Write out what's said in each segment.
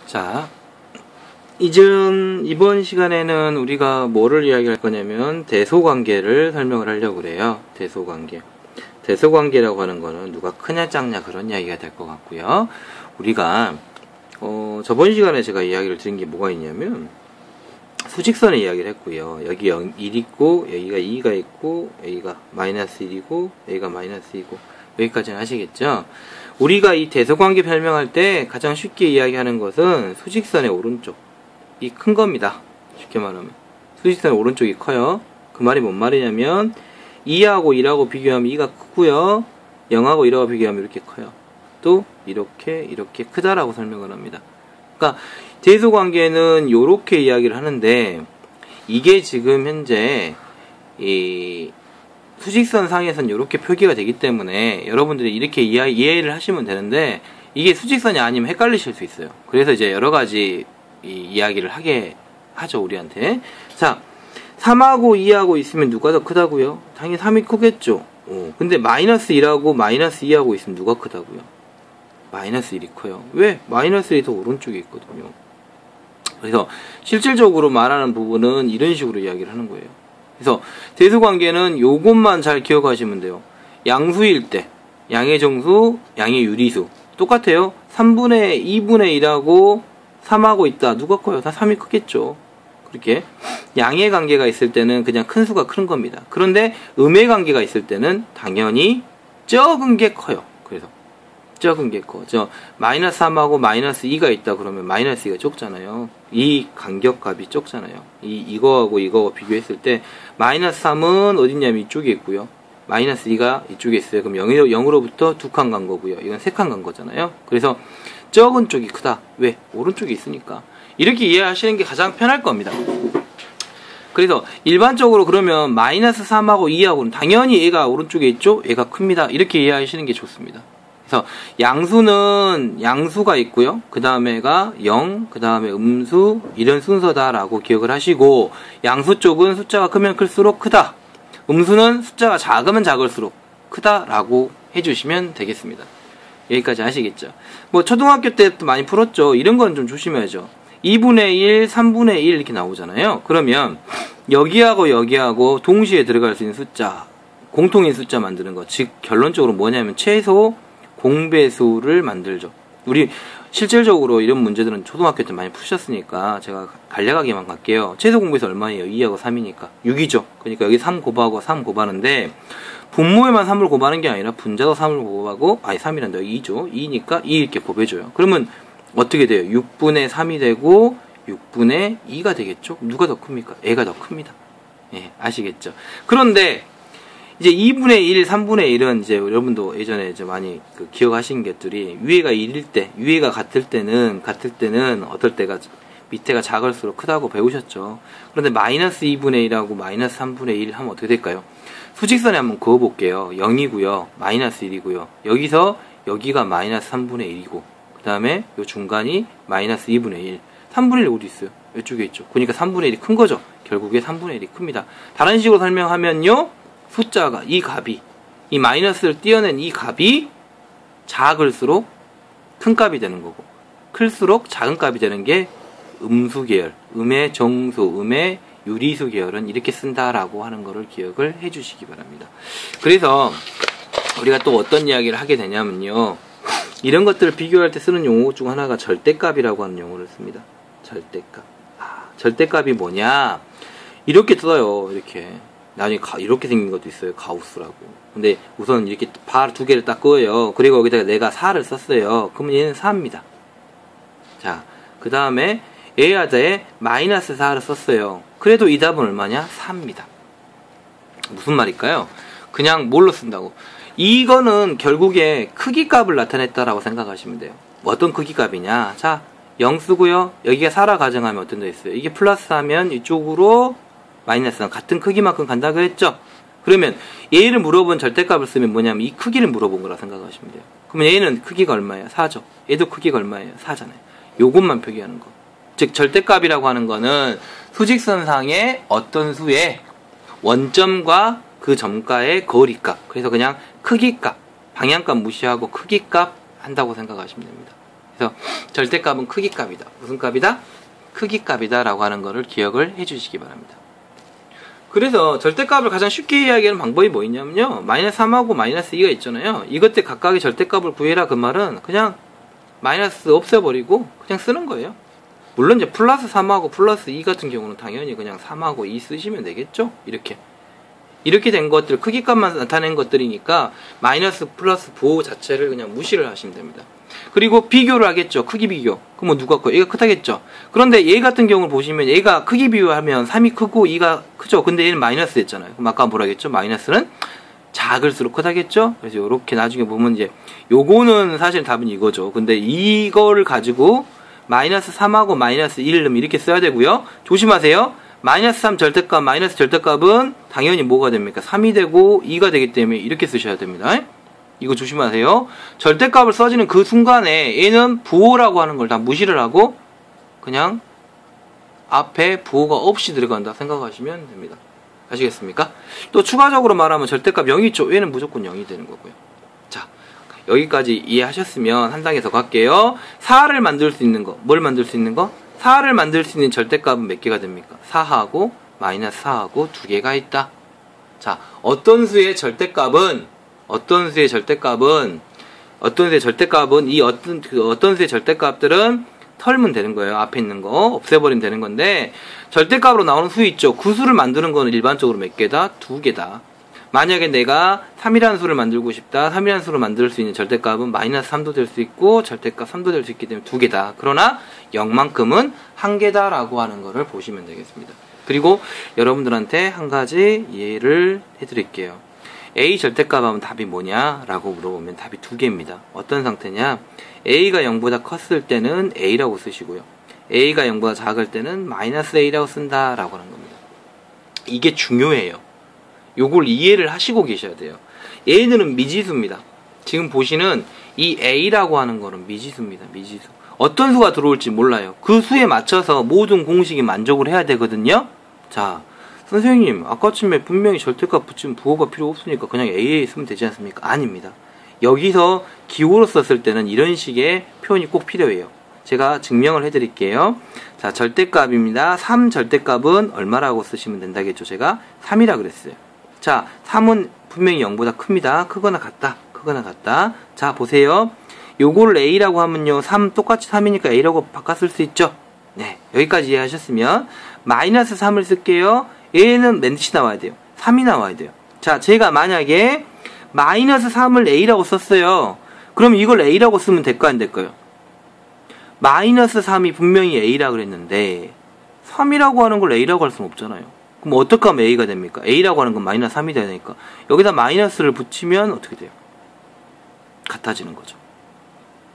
자, 이번 시간에는 우리가 뭐를 이야기할 거냐면 대소관계를 설명을 하려고 그래요. 대소관계. 대소관계라고 하는 거는 누가 크냐 작냐 그런 이야기가 될 것 같고요. 우리가 저번 시간에 제가 이야기를 드린 게 뭐가 있냐면 수직선의 이야기를 했고요. 여기 1 있고 여기가 2가 있고 여기가 마이너스 1이고 여기가 마이너스 2고 여기까지는 아시겠죠? 우리가 이 대소관계 설명할 때 가장 쉽게 이야기하는 것은 수직선의 오른쪽이 큰 겁니다. 쉽게 말하면 수직선의 오른쪽이 커요. 그 말이 뭔 말이냐면 2하고 1하고 비교하면 2가 크고요. 0하고 1하고 비교하면 이렇게 커요. 또 이렇게 크다라고 설명을 합니다. 그러니까 대소관계는 이렇게 이야기를 하는데 이게 지금 현재 이 수직선 상에서는 이렇게 표기가 되기 때문에 여러분들이 이렇게 이해를 하시면 되는데 이게 수직선이 아니면 헷갈리실 수 있어요. 그래서 이제 여러 가지 이야기를 하게 하죠, 우리한테. 자, 3하고 2하고 있으면 누가 더 크다고요? 당연히 3이 크겠죠. 근데 마이너스 1하고 마이너스 2하고 있으면 누가 크다고요? 마이너스 1이 커요. 왜? 마이너스 1이 더 오른쪽에 있거든요. 그래서 실질적으로 말하는 부분은 이런 식으로 이야기를 하는 거예요. 그래서 대소관계는 요것만 잘 기억하시면 돼요. 양수일 때 양의 정수, 양의 유리수 똑같아요. 3분의 2분의 1하고 3하고 있다. 누가 커요? 다 3이 크겠죠. 그렇게 양의 관계가 있을 때는 그냥 큰 수가 큰 겁니다. 그런데 음의 관계가 있을 때는 당연히 적은 게 커요. 그래서 적은 게 커. 마이너스 3하고 마이너스 2가 있다 그러면 마이너스 2가 적잖아요. 이 간격값이 적잖아요. 이거하고 이거하고 비교했을 때 마이너스 3은 어딨냐면 이쪽에 있고요. 마이너스 2가 이쪽에 있어요. 그럼 0으로부터 2칸 간 거고요. 이건 3칸 간 거잖아요. 그래서 적은 쪽이 크다. 왜? 오른쪽에 있으니까. 이렇게 이해하시는 게 가장 편할 겁니다. 그래서 일반적으로 그러면 마이너스 3하고 2하고는 당연히 얘가 오른쪽에 있죠? 얘가 큽니다. 이렇게 이해하시는 게 좋습니다. 그래서 양수는 양수가 있고요. 그 다음에가 0, 그 다음에 음수 이런 순서다라고 기억을 하시고 양수 쪽은 숫자가 크면 클수록 크다. 음수는 숫자가 작으면 작을수록 크다라고 해주시면 되겠습니다. 여기까지 아시겠죠? 뭐 초등학교 때도 많이 풀었죠. 이런 건 좀 조심해야죠. 2분의 1, 3분의 1 이렇게 나오잖아요. 그러면 여기하고 여기하고 동시에 들어갈 수 있는 숫자, 공통인 숫자 만드는 거. 즉 결론적으로 뭐냐면 최소 공배수를 만들죠. 우리 실질적으로 이런 문제들은 초등학교 때 많이 푸셨으니까 제가 간략하게만 갈게요. 최소 공배수 얼마예요? 2하고 3이니까 6이죠. 그러니까 여기 3 곱하고 3 곱하는데 분모에만 3을 곱하는 게 아니라 분자도 3을 곱하고 3이란다. 여기 2죠. 2니까 2 이렇게 곱해줘요. 그러면 어떻게 돼요? 6분의 3이 되고 6분의 2가 되겠죠? 누가 더 큽니까? 애가 더 큽니다. 예, 아시겠죠? 그런데 이제 2분의 1, 3분의 1은 이제 여러분도 예전에 이제 많이 기억하신 것들이 위에가 1일 때, 위에가 같을 때는 어떨 때가 밑에가 작을수록 크다고 배우셨죠. 그런데 마이너스 2분의 1하고 마이너스 3분의 1 하면 어떻게 될까요? 수직선에 한번 그어볼게요. 0이고요. 마이너스 1이고요. 여기서 여기가 마이너스 3분의 1이고 그 다음에 요 중간이 마이너스 2분의 1. 3분의 1 어디 있어요? 이쪽에 있죠. 그러니까 3분의 1이 큰 거죠. 결국에 3분의 1이 큽니다. 다른 식으로 설명하면요. 숫자가 이 값이 이 마이너스를 띄어낸 이 값이 작을수록 큰 값이 되는 거고 클수록 작은 값이 되는 게 음수 계열, 음의 정수, 음의 유리수 계열은 이렇게 쓴다라고 하는 거를 기억을 해 주시기 바랍니다. 그래서 우리가 또 어떤 이야기를 하게 되냐면요. 이런 것들을 비교할 때 쓰는 용어 중 하나가 절대값이라고 하는 용어를 씁니다. 절대값. 절대값이 뭐냐? 이렇게 써요. 이렇게. 나중에 이렇게 생긴 것도 있어요. 가우스라고. 근데 우선 이렇게 바 두 개를 딱 그어요. 그리고 여기다가 내가 4를 썼어요. 그러면 얘는 4입니다. 자, 그 다음에 A하자에 마이너스 4를 썼어요. 그래도 이 답은 얼마냐? 4입니다. 무슨 말일까요? 그냥 뭘로 쓴다고? 이거는 결국에 크기값을 나타냈다라고 생각하시면 돼요. 어떤 크기값이냐? 자, 0 쓰고요. 여기가 4라 가정하면 어떤 데 있어요? 이게 플러스 하면 이쪽으로 마이너스는 같은 크기만큼 간다 그랬죠? 그러면 얘를 물어본 절대값을 쓰면 뭐냐면 이 크기를 물어본 거라 생각하시면 돼요. 그러면 얘는 크기가 얼마예요? 4죠. 얘도 크기가 얼마예요? 4잖아요. 요것만 표기하는 거. 즉 절대값이라고 하는 거는 수직선상의 어떤 수의 원점과 그 점과의 거리값. 그래서 그냥 크기값, 방향값 무시하고 크기값 한다고 생각하시면 됩니다. 그래서 절대값은 크기값이다. 무슨 값이다? 크기값이다 라고 하는 거를 기억을 해 주시기 바랍니다. 그래서 절대값을 가장 쉽게 이야기하는 방법이 뭐 있냐면요. 마이너스 3하고 마이너스 2가 있잖아요. 이것들 각각의 절대값을 구해라 그 말은 그냥 마이너스 없애버리고 그냥 쓰는 거예요. 물론 이제 플러스 3하고 플러스 2 같은 경우는 당연히 그냥 3하고 2 쓰시면 되겠죠. 이렇게 된 것들, 크기값만 나타낸 것들이니까 마이너스 플러스 부호 자체를 그냥 무시를 하시면 됩니다. 그리고 비교를 하겠죠. 크기 비교. 그럼 뭐 누가 커? 얘가 크다겠죠. 그런데 얘 같은 경우를 보시면 얘가 크기 비교하면 3이 크고 2가 크죠. 근데 얘는 마이너스 됐잖아요. 그럼 아까 뭐라겠죠? 마이너스는 작을수록 크다겠죠. 그래서 이렇게 나중에 보면 이제 요거는 사실 답은 이거죠. 근데 이거를 가지고 마이너스 3하고 마이너스 1을 넣으면 이렇게 써야 되고요. 조심하세요. 마이너스 3 절대값, 마이너스 절대값은 당연히 뭐가 됩니까? 3이 되고 2가 되기 때문에 이렇게 쓰셔야 됩니다. 이거 조심하세요. 절대값을 써지는 그 순간에 얘는 부호라고 하는 걸 다 무시를 하고 그냥 앞에 부호가 없이 들어간다 생각하시면 됩니다. 아시겠습니까? 또 추가적으로 말하면 절대값 0이죠. 얘는 무조건 0이 되는 거고요. 자, 여기까지 이해하셨으면 한 단계 더 갈게요. 4를 만들 수 있는 거, 뭘 만들 수 있는 거? 4를 만들 수 있는 절대값은 몇 개가 됩니까? 4하고 마이너스 4하고 두 개가 있다. 자, 어떤 수의 절대값은 어떤 수의 절대값들은 털면 되는 거예요. 앞에 있는 거 없애버리면 되는 건데 절대값으로 나오는 수 있죠. 그 수를 만드는 거는 일반적으로 몇 개다? 두 개다. 만약에 내가 3이라는 수를 만들고 싶다. 3이라는 수를 만들 수 있는 절대값은 마이너스 3도 될 수 있고 절대값 3도 될 수 있기 때문에 두 개다. 그러나 0만큼은 한 개다 라고 하는 거를 보시면 되겠습니다. 그리고 여러분들한테 한 가지 이해를 해드릴게요. A 절대값 하면 답이 뭐냐 라고 물어보면 답이 두 개입니다. 어떤 상태냐? A가 0보다 컸을 때는 A라고 쓰시고요. A가 0보다 작을 때는 마이너스 A라고 쓴다 라고 하는 겁니다. 이게 중요해요. 요걸 이해를 하시고 계셔야 돼요. 얘들은 미지수입니다. 지금 보시는 이 A라고 하는 거는 미지수입니다. 미지수. 어떤 수가 들어올지 몰라요. 그 수에 맞춰서 모든 공식이 만족을 해야 되거든요. 자, 선생님 아까쯤에 분명히 절대값 붙이면 부호가 필요 없으니까 그냥 AA 쓰면 되지 않습니까? 아닙니다. 여기서 기호로 썼을 때는 이런 식의 표현이 꼭 필요해요. 제가 증명을 해드릴게요. 자, 절대값입니다. 3 절대값은 얼마라고 쓰시면 된다겠죠. 제가 3이라 그랬어요. 자, 3은 분명히 0보다 큽니다. 크거나 같다. 크거나 같다. 자, 보세요. 요거를 A라고 하면요. 3 똑같이 3이니까 A라고 바꿨을 수 있죠. 네, 여기까지 이해하셨으면 마이너스 3을 쓸게요. 얘는 몇이 나와야 돼요? 3이 나와야 돼요. 자, 제가 만약에 마이너스 3을 A라고 썼어요. 그럼 이걸 A라고 쓰면 될까 안 될까요? 마이너스 3이 분명히 A라 그랬는데 3이라고 하는 걸 A라고 할 수는 없잖아요. 그럼 어떻게 하면 A가 됩니까? A라고 하는 건 마이너스 3이 되니까 여기다 마이너스를 붙이면 어떻게 돼요? 같아지는 거죠.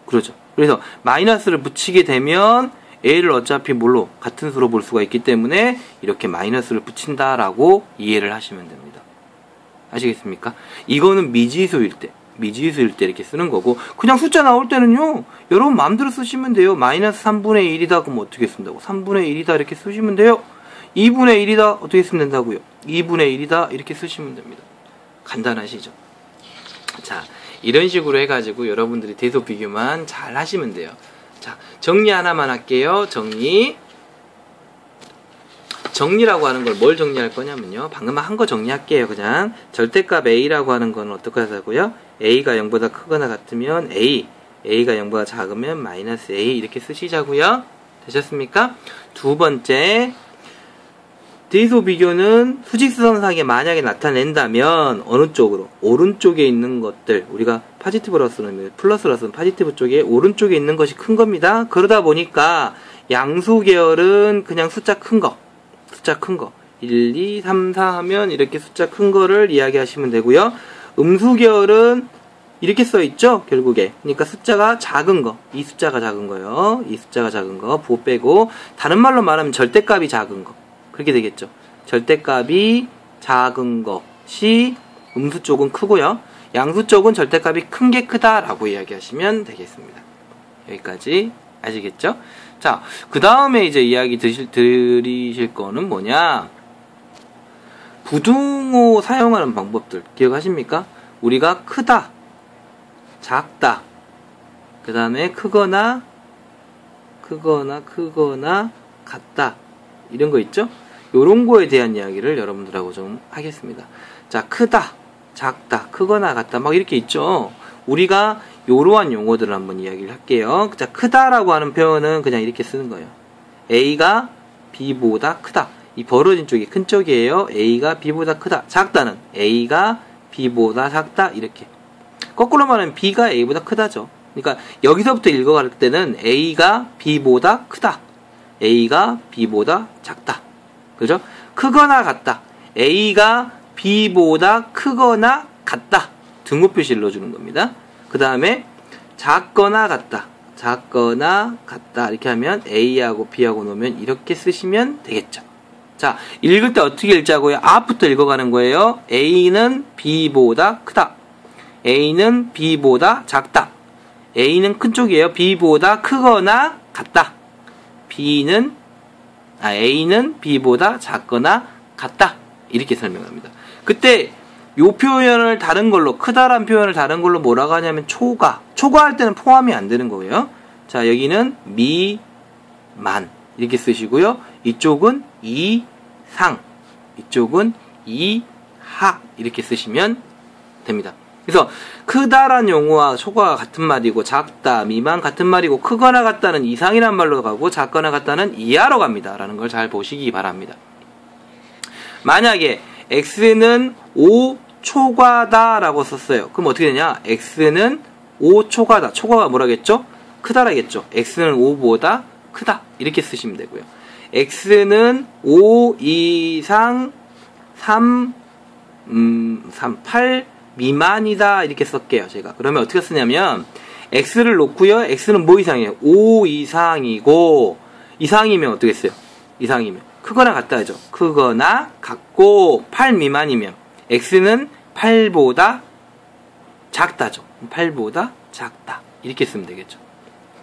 그러죠. 그래서 마이너스를 붙이게 되면 A를 어차피 뭘로? 같은 수로 볼 수가 있기 때문에 이렇게 마이너스를 붙인다라고 이해를 하시면 됩니다. 아시겠습니까? 이거는 미지수일 때 이렇게 쓰는 거고, 그냥 숫자 나올 때는요, 여러분 마음대로 쓰시면 돼요. 마이너스 3분의 1이다 그럼 어떻게 쓴다고? 3분의 1이다 이렇게 쓰시면 돼요. 2분의 1이다 어떻게 쓰면 된다고요? 2분의 1이다 이렇게 쓰시면 됩니다. 간단하시죠? 자, 이런 식으로 해가지고 여러분들이 대소 비교만 잘 하시면 돼요. 자, 정리 하나만 할게요. 정리라고 하는 걸 뭘 정리할 거냐면요. 방금 한 거 정리할게요. 그냥 절대값 A라고 하는 건 어떻게 하자고요? A가 0보다 크거나 같으면 A, A가 0보다 작으면 마이너스 A 이렇게 쓰시자고요. 되셨습니까? 두 번째, 대소 비교는 수직선상에 만약에 나타낸다면 어느 쪽으로? 오른쪽에 있는 것들, 우리가 파지티브로서는 플러스로서는 파지티브 쪽에 오른쪽에 있는 것이 큰 겁니다. 그러다 보니까 양수 계열은 그냥 숫자 큰 거 1, 2, 3, 4 하면 이렇게 숫자 큰 거를 이야기하시면 되고요. 음수 계열은 이렇게 써있죠, 결국에. 그러니까 숫자가 작은 거, 이 숫자가 작은 거요. 이 숫자가 작은 거 부호 빼고, 다른 말로 말하면 절대값이 작은 거, 그렇게 되겠죠. 절대값이 작은 것이 음수 쪽은 크고요, 양수 쪽은 절대값이 큰 게 크다라고 이야기하시면 되겠습니다. 여기까지 아시겠죠? 자, 그 다음에 이제 이야기 드리실 거는 뭐냐? 부등호 사용하는 방법들 기억하십니까? 우리가 크다, 작다, 그 다음에 크거나 크거나 같다. 이런 거 있죠? 요런 거에 대한 이야기를 여러분들하고 좀 하겠습니다. 자, 크다, 작다, 크거나 같다, 막 이렇게 있죠? 우리가 요러한 용어들을 한번 이야기를 할게요. 자, 크다라고 하는 표현은 그냥 이렇게 쓰는 거예요. A가 B보다 크다. 이 벌어진 쪽이 큰 쪽이에요. A가 B보다 크다. 작다는 A가 B보다 작다. 이렇게. 거꾸로 말하면 B가 A보다 크다죠. 그러니까 여기서부터 읽어갈 때는 A가 B보다 크다. A가 B보다 작다. 그죠? 크거나 같다. A가 B보다 크거나 같다. 등호 표시를 넣어주는 겁니다. 그 다음에 작거나 같다. 작거나 같다. 이렇게 하면 A하고 B하고 놓으면 이렇게 쓰시면 되겠죠. 자, 읽을 때 어떻게 읽자고요? 앞부터 읽어가는 거예요. A는 B보다 크다. A는 B보다 작다. A는 큰 쪽이에요. B보다 크거나 같다. A는 B보다 작거나 같다. 이렇게 설명합니다. 그때 요 표현을 다른 걸로, 크다란 표현을 다른 걸로 뭐라고 하냐면 초과할 때는 포함이 안 되는 거예요. 자, 여기는 미만 이렇게 쓰시고요. 이쪽은 이상, 이쪽은 이하 이렇게 쓰시면 됩니다. 그래서 크다란 용어와 초과가 같은 말이고, 작다, 미만 같은 말이고, 크거나 같다는 이상이란 말로 가고, 작거나 같다는 이하로 갑니다. 라는 걸 잘 보시기 바랍니다. 만약에 x는 5초과다 라고 썼어요. 그럼 어떻게 되냐? x는 5초과다. 초과가 뭐라겠죠? 크다라겠죠. x는 5보다 크다. 이렇게 쓰시면 되고요. x는 5 이상 8 미만이다. 이렇게 쓸게요. 제가. 그러면 어떻게 쓰냐면 x를 놓고요. x는 뭐 이상이에요? 5 이상이고, 이상이면 어떻게 써요? 이상이면 크거나 같다 하죠. 크거나 같고, 8 미만이면 x는 8보다 작다죠. 8보다 작다. 이렇게 쓰면 되겠죠.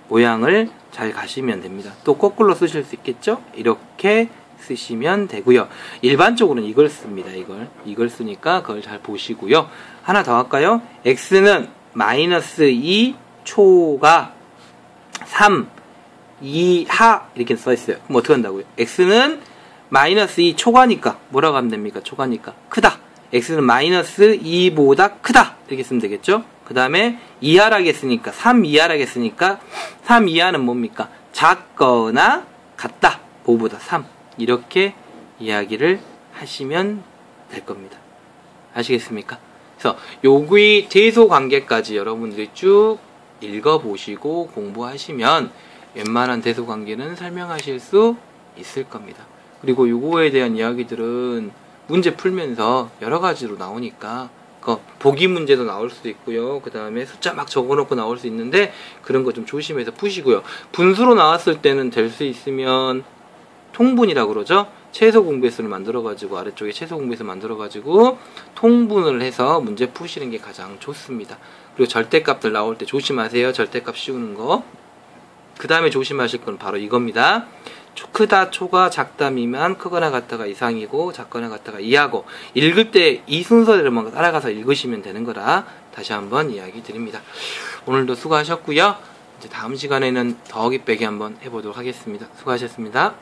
모양을 잘 가시면 됩니다. 또 거꾸로 쓰실 수 있겠죠? 이렇게 쓰시면 되고요. 일반적으로는 이걸 씁니다. 이걸 쓰니까 그걸 잘 보시고요. 하나 더 할까요? x는 마이너스 2초가 3 이하 이렇게 써있어요. 그럼 어떻게 한다고요? x는 마이너스 2 초과니까 뭐라고 하면 됩니까? 초과니까 크다. x는 마이너스 2보다 크다. 이렇게 쓰면 되겠죠? 그 다음에 이하라겠으니까 3 이하라겠으니까 3 이하는 뭡니까? 작거나 같다. 5보다 3. 이렇게 이야기를 하시면 될 겁니다. 아시겠습니까? 그래서 여기 대소관계까지 여러분들이 쭉 읽어보시고 공부하시면 웬만한 대소관계는 설명하실 수 있을 겁니다. 그리고 요거에 대한 이야기들은 문제 풀면서 여러 가지로 나오니까 보기 문제도 나올 수 있고요. 그 다음에 숫자 막 적어놓고 나올 수 있는데 그런 거 좀 조심해서 푸시고요. 분수로 나왔을 때는 될 수 있으면 통분이라고 그러죠. 최소 공배수를 만들어가지고 아래쪽에 최소 공배수 만들어가지고 통분을 해서 문제 푸시는 게 가장 좋습니다. 그리고 절대값들 나올 때 조심하세요. 절대값 씌우는 거. 그 다음에 조심하실 건 바로 이겁니다. 크다, 초과, 작다, 미만, 크거나 같다가 이상이고 작거나 같다가 이하고, 읽을 때 이 순서대로만 따라가서 읽으시면 되는 거라 다시 한번 이야기 드립니다. 오늘도 수고하셨고요. 이제 다음 시간에는 더하기 빼기 한번 해보도록 하겠습니다. 수고하셨습니다.